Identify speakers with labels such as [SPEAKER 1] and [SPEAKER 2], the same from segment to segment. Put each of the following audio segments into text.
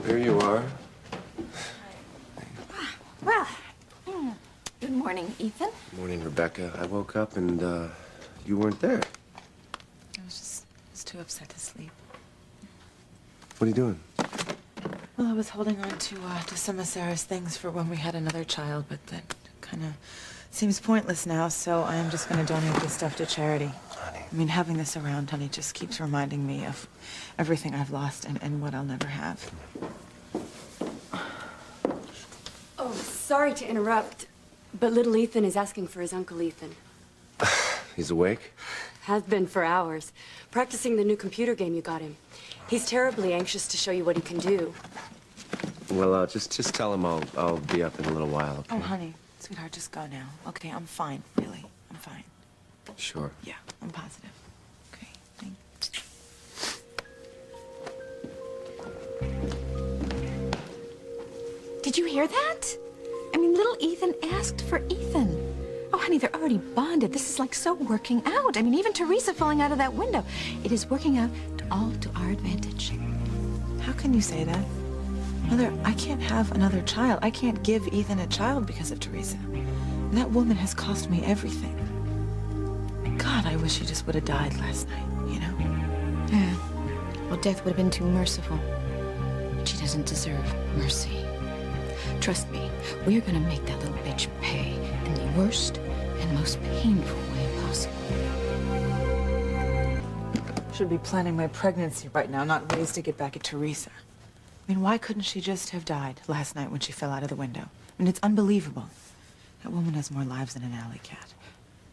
[SPEAKER 1] Here you are.
[SPEAKER 2] Well, good morning, Ethan.
[SPEAKER 1] Morning, Rebecca. I woke up and, you weren't there.
[SPEAKER 2] I was too upset to sleep.
[SPEAKER 1] What are you doing?
[SPEAKER 2] Well, I was holding on to some of Sarah's things for when we had another child, but that kind of seems pointless now, so I am just going to donate this stuff to charity.
[SPEAKER 1] Honey.
[SPEAKER 2] I mean, having this around, honey, just keeps reminding me of everything I've lost and what I'll never have.
[SPEAKER 3] Oh, sorry to interrupt, but little Ethan is asking for his Uncle Ethan.
[SPEAKER 1] He's awake?
[SPEAKER 3] Has been for hours, practicing the new computer game you got him. He's terribly anxious to show you what he can do.
[SPEAKER 1] Well, just tell him I'll be up in a little while, okay?
[SPEAKER 2] Oh, honey, sweetheart, just go now. Okay, I'm fine, really. I'm fine.
[SPEAKER 1] Sure.
[SPEAKER 2] Yeah, I'm positive. Okay, thanks.
[SPEAKER 4] Did you hear that? I mean, little Ethan asked for Ethan. Oh, honey, they're already bonded. This is like so working out. I mean, even Teresa falling out of that window. It is working out all to our advantage.
[SPEAKER 2] How can you say that? Mother, I can't have another child. I can't give Ethan a child because of Teresa. That woman has cost me everything. God, I wish she just would have died last night, you know?
[SPEAKER 4] Yeah. Well, death would have been too merciful. She doesn't deserve mercy. Trust me, we're gonna make that little bitch pay in the worst and most painful way possible.
[SPEAKER 2] Should be planning my pregnancy right now, not ways to get back at Teresa. I mean, why couldn't she just have died last night when she fell out of the window? I mean, it's unbelievable. That woman has more lives than an alley cat.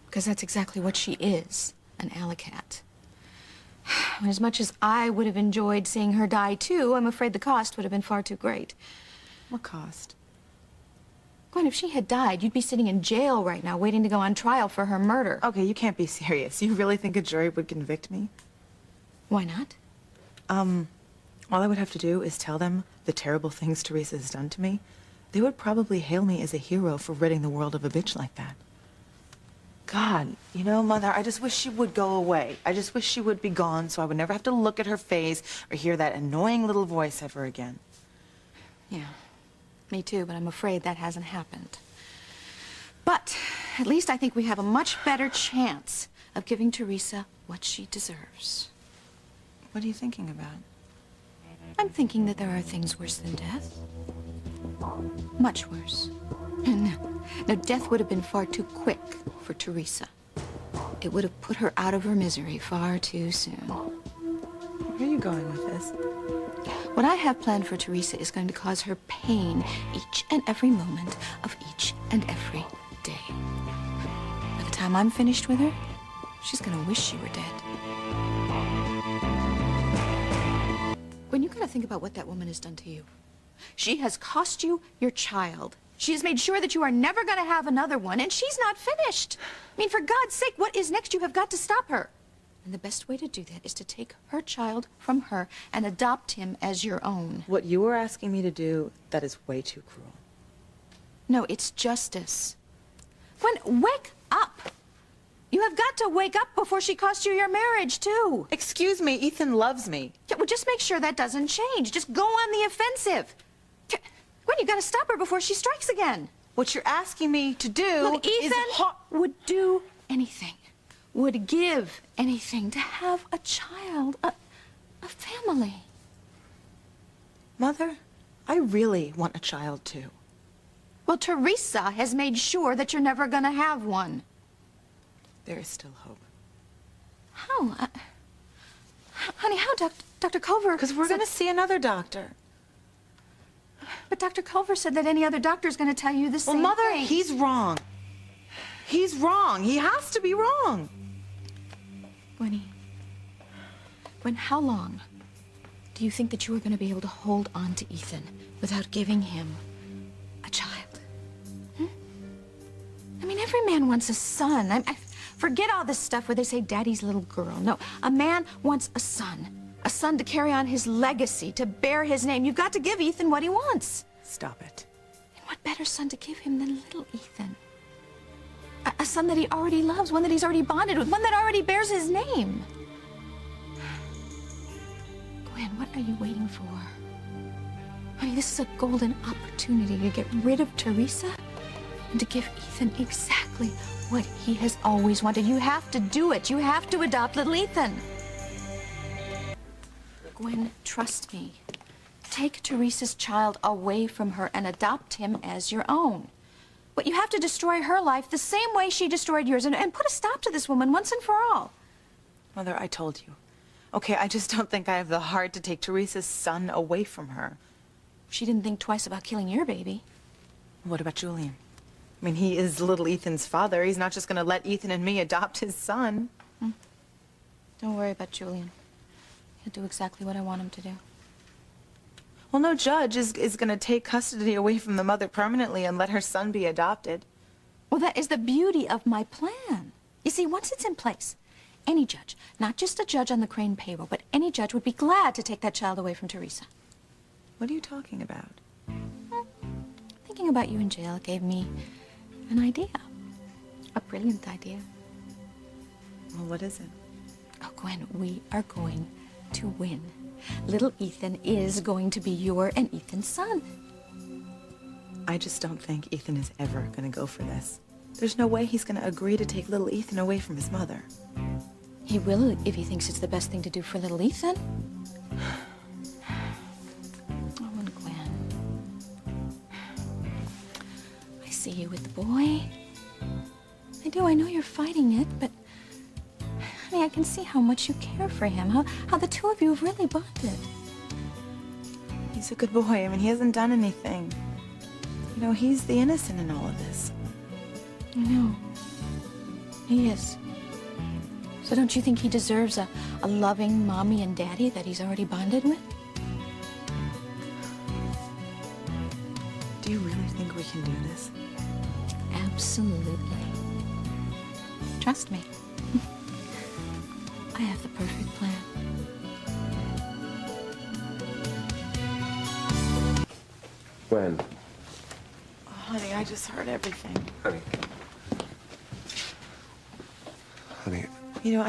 [SPEAKER 4] Because that's exactly what she is, an alley cat. And as much as I would have enjoyed seeing her die, too, I'm afraid the cost would have been far too great.
[SPEAKER 2] What cost?
[SPEAKER 4] Gwen, if she had died, you'd be sitting in jail right now waiting to go on trial for her murder.
[SPEAKER 2] Okay, you can't be serious. You really think a jury would convict me?
[SPEAKER 4] Why not?
[SPEAKER 2] All I would have to do is tell them the terrible things Teresa has done to me. They would probably hail me as a hero for ridding the world of a bitch like that. God, you know, Mother, I just wish she would go away. I just wish she would be gone so I would never have to look at her face or hear that annoying little voice ever again.
[SPEAKER 4] Yeah, me too, but I'm afraid that hasn't happened. But at least I think we have a much better chance of giving Teresa what she deserves.
[SPEAKER 2] What are you thinking about?
[SPEAKER 4] I'm thinking that there are things worse than death. Much worse. No, death would have been far too quick for Teresa. It would have put her out of her misery far too soon.
[SPEAKER 2] Where are you going with this?
[SPEAKER 4] What I have planned for Teresa is going to cause her pain each and every moment of each and every day. By the time I'm finished with her, she's going to wish she were dead. When you gotta think about what that woman has done to you. She has cost you your child. She has made sure that you are never gonna have another one, and she's not finished. I mean, for God's sake, what is next? You have got to stop her. And the best way to do that is to take her child from her and adopt him as your own.
[SPEAKER 2] What you were asking me to do, that is way too cruel.
[SPEAKER 4] No, it's justice. Gwen, wake up! You have got to wake up before she costs you your marriage, too.
[SPEAKER 2] Excuse me, Ethan loves me.
[SPEAKER 4] Yeah, well, just make sure that doesn't change. Just go on the offensive. Gwen, you gotta stop her before she strikes again.
[SPEAKER 2] What you're asking me to do
[SPEAKER 4] Look,
[SPEAKER 2] is...
[SPEAKER 4] Ethan would do anything, would give anything to have a child, a family.
[SPEAKER 2] Mother, I really want a child, too.
[SPEAKER 4] Well, Teresa has made sure that you're never gonna have one.
[SPEAKER 2] There is still hope.
[SPEAKER 4] How? Honey, how, Dr. Culver?
[SPEAKER 2] Because we're going to see another doctor.
[SPEAKER 4] But Dr. Culver said that any other doctor is going to tell you the same
[SPEAKER 2] Well, Mother,
[SPEAKER 4] thing.
[SPEAKER 2] he's wrong. He's wrong. He has to be wrong.
[SPEAKER 4] Gwen, how long do you think that you are going to be able to hold on to Ethan without giving him a child? I mean, every man wants a son. Forget all this stuff where they say daddy's little girl. No, a man wants a son to carry on his legacy, to bear his name. You've got to give Ethan what he wants.
[SPEAKER 2] Stop it.
[SPEAKER 4] And what better son to give him than little Ethan? A son that he already loves, one that he's already bonded with, one that already bears his name. Gwen, what are you waiting for? Honey, this is a golden opportunity to get rid of Teresa and to give Ethan exactly what he has always wanted. You have to do it. You have to adopt little Ethan. Gwen, trust me. Take Teresa's child away from her and adopt him as your own. But you have to destroy her life the same way she destroyed yours and put a stop to this woman once and for all.
[SPEAKER 2] Mother, I told you. Okay, I just don't think I have the heart to take Teresa's son away from her.
[SPEAKER 4] She didn't think twice about killing your baby.
[SPEAKER 2] What about Julian? I mean, he is little Ethan's father. He's not just going to let Ethan and me adopt his son.
[SPEAKER 4] Don't worry about Julian. He'll do exactly what I want him to do.
[SPEAKER 2] Well, no judge is going to take custody away from the mother permanently and let her son be adopted.
[SPEAKER 4] Well, that is the beauty of my plan. You see, once it's in place, any judge, not just a judge on the Crane payroll, but any judge would be glad to take that child away from Teresa.
[SPEAKER 2] What are you talking about?
[SPEAKER 4] Thinking about you in jail gave me an idea. A brilliant idea.
[SPEAKER 2] Well, what is it?
[SPEAKER 4] Oh, Gwen, we are going to win. Little Ethan is going to be your and Ethan's son.
[SPEAKER 2] I just don't think Ethan is ever going to go for this. There's no way he's going to agree to take little Ethan away from his mother.
[SPEAKER 4] He will if he thinks it's the best thing to do for little Ethan. Oh, and Gwen. I see you with the boy. I do. I know you're fighting it, but honey, I can see how much you care for him, how the two of you have really bonded.
[SPEAKER 2] He's a good boy. I mean, he hasn't done anything. You know, he's the innocent in all of this.
[SPEAKER 4] I know. He is. So don't you think he deserves a loving mommy and daddy that he's already bonded with?
[SPEAKER 2] Do you really think we can do this?
[SPEAKER 4] Absolutely. Trust me. I have the perfect plan.
[SPEAKER 1] Gwen.
[SPEAKER 2] Oh, honey, I just heard everything.
[SPEAKER 1] Honey. Honey.
[SPEAKER 2] You know,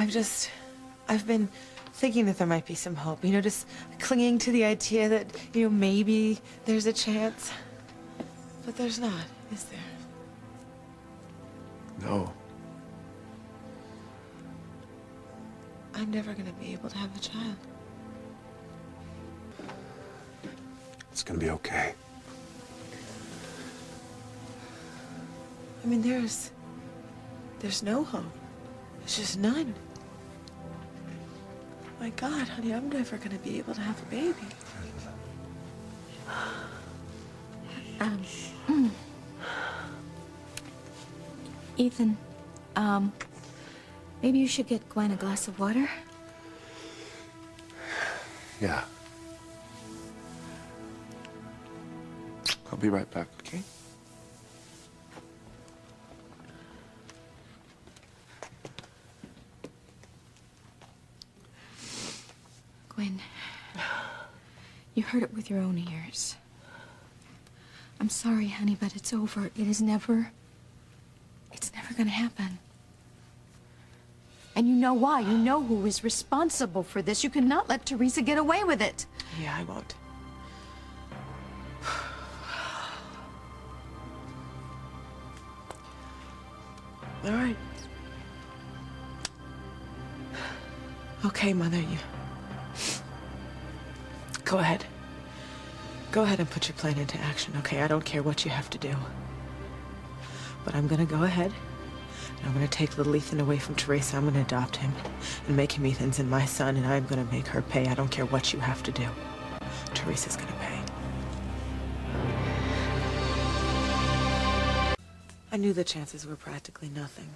[SPEAKER 2] I've been thinking that there might be some hope. You know, just clinging to the idea that, you know, maybe there's a chance. But there's not, is there?
[SPEAKER 1] No.
[SPEAKER 2] I'm never gonna be able to have a child.
[SPEAKER 1] It's gonna be okay.
[SPEAKER 2] I mean, there's no hope. There's just none. My God, honey, I'm never gonna be able to have a baby.
[SPEAKER 4] Ethan, maybe you should get Gwen a glass of water.
[SPEAKER 1] Yeah. I'll be right back, okay?
[SPEAKER 4] Gwen, you heard it with your own ears. I'm sorry, honey, but it's over. It's never gonna happen. And you know why. You know who is responsible for this. You cannot let Teresa get away with it.
[SPEAKER 2] Yeah, I won't. All right. Okay, Mother, you... Go ahead. Go ahead and put your plan into action, okay? I don't care what you have to do. But I'm gonna go ahead, and I'm gonna take little Ethan away from Teresa. I'm gonna adopt him and make him Ethan's and my son, and I'm gonna make her pay. I don't care what you have to do. Teresa's gonna pay. I knew the chances were practically nothing.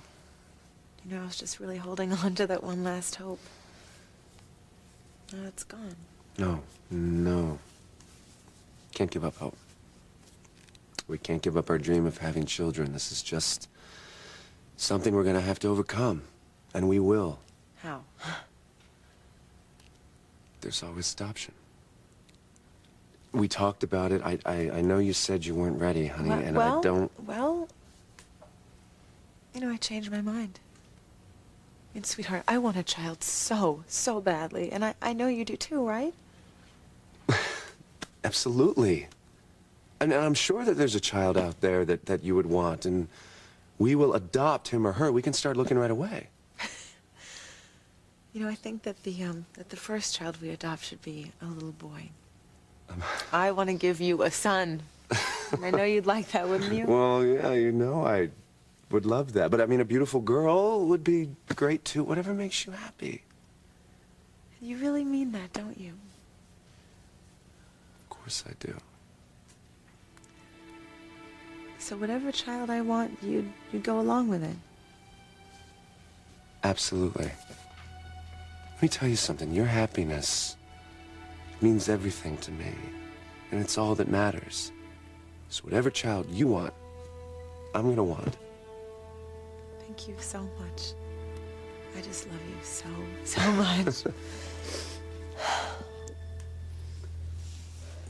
[SPEAKER 2] You know, I was just really holding on to that one last hope. Now it's gone.
[SPEAKER 1] No. Can't give up hope. We can't give up our dream of having children. This is just something we're gonna have to overcome. And we will.
[SPEAKER 2] How?
[SPEAKER 1] There's always adoption. We talked about it. I know you said you weren't ready, honey, and I don't...
[SPEAKER 2] Well, you know, I changed my mind. I mean, sweetheart, I want a child so badly, and I know you do too, right?
[SPEAKER 1] Absolutely. And I'm sure that there's a child out there that you would want, and we will adopt him or her. We can start looking right away.
[SPEAKER 2] You know, I think that the first child we adopt should be a little boy. I want to give you a son. And I know you'd like that, wouldn't you?
[SPEAKER 1] Well, yeah, you know, I would love that. But I mean, a beautiful girl would be great too. Whatever makes you happy.
[SPEAKER 2] You really mean that, don't you?
[SPEAKER 1] Of course I do.
[SPEAKER 2] So whatever child I want, you'd go along with it.
[SPEAKER 1] Absolutely. Let me tell you something. Your happiness means everything to me. And it's all that matters. So whatever child you want, I'm gonna want.
[SPEAKER 2] Thank you so much. I just love you so much.